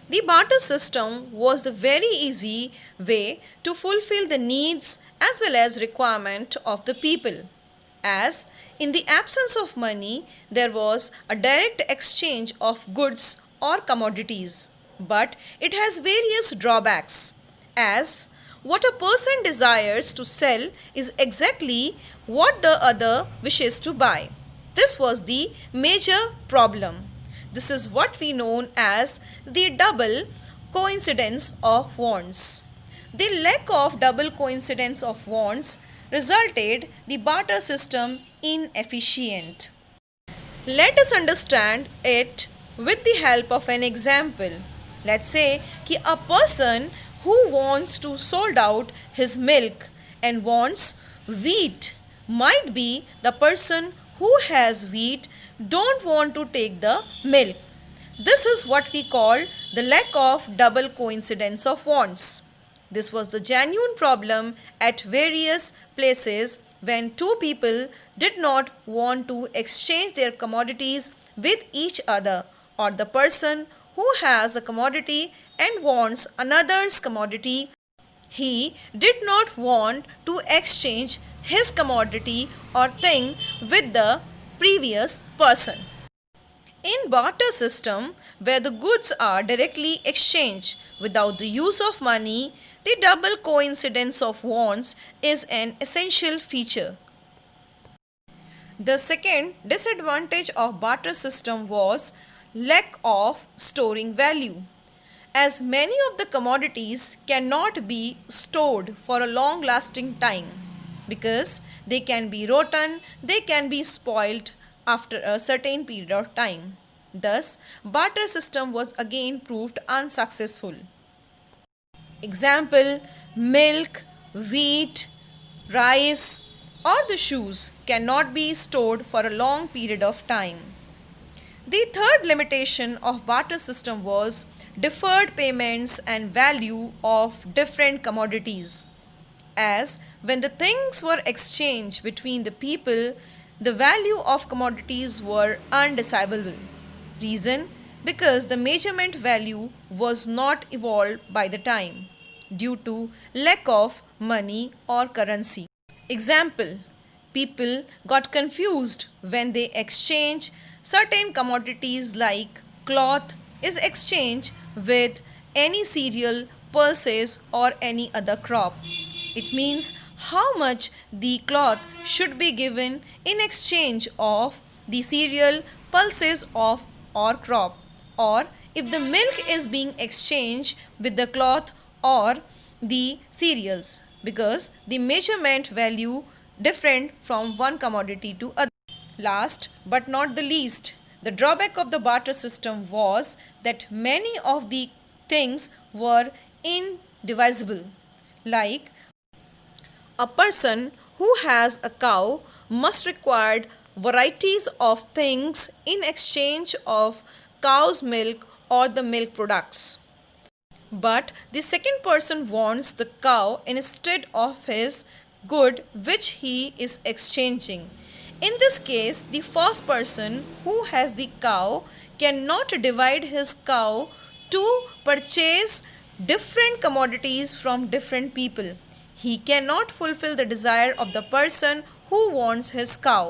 The barter system was the very easy way to fulfill the needs as well as requirement of the people. As in the absence of money, there was a direct exchange of goods or commodities. But it has various drawbacks, as what a person desires to sell is exactly what the other wishes to buy. This was the major problem. This is what we know as the double coincidence of wants. The lack of double coincidence of wants resulted the barter system inefficient. Let us understand it with the help of an example. Let's say कि a person who wants to sold out his milk and wants wheat might be the person who has wheat don't want to take the milk. This is what we call the lack of double coincidence of wants. This was the genuine problem at various places when two people did not want to exchange their commodities with each other, or the person who has a commodity and wants another's commodity. He did not want to exchange his commodity or thing with the previous person. In barter system, where the goods are directly exchanged without the use of money, the double coincidence of wants is an essential feature. The second disadvantage of barter system was lack of storing value, as many of the commodities cannot be stored for a long lasting time because they can be rotten, they can be spoiled after a certain period of time. Thus, barter system was again proved unsuccessful. Example: milk, wheat, rice, or the shoes cannot be stored for a long period of time. The third limitation of barter system was deferred payments and value of different commodities. As when the things were exchanged between the people, the value of commodities were undecidable. Reason: because the measurement value was not evolved by the time due to lack of money or currency. Example: people got confused when they exchange certain commodities like cloth is exchanged with any cereal, pulses, or any other crop. It means how much the cloth should be given in exchange of the cereal, pulses of or crop, or if the milk is being exchanged with the cloth or the cereals, because the measurement value different from one commodity to other. Last but not the least, the drawback of the barter system was that many of the things were indivisible, like a person who has a cow must require varieties of things in exchange of cow's milk or the milk products. But the second person wants the cow instead of his good which he is exchanging. In this case, the first person who has the cow cannot divide his cow to purchase different commodities from different people. He cannot fulfill the desire of the person who wants his cow.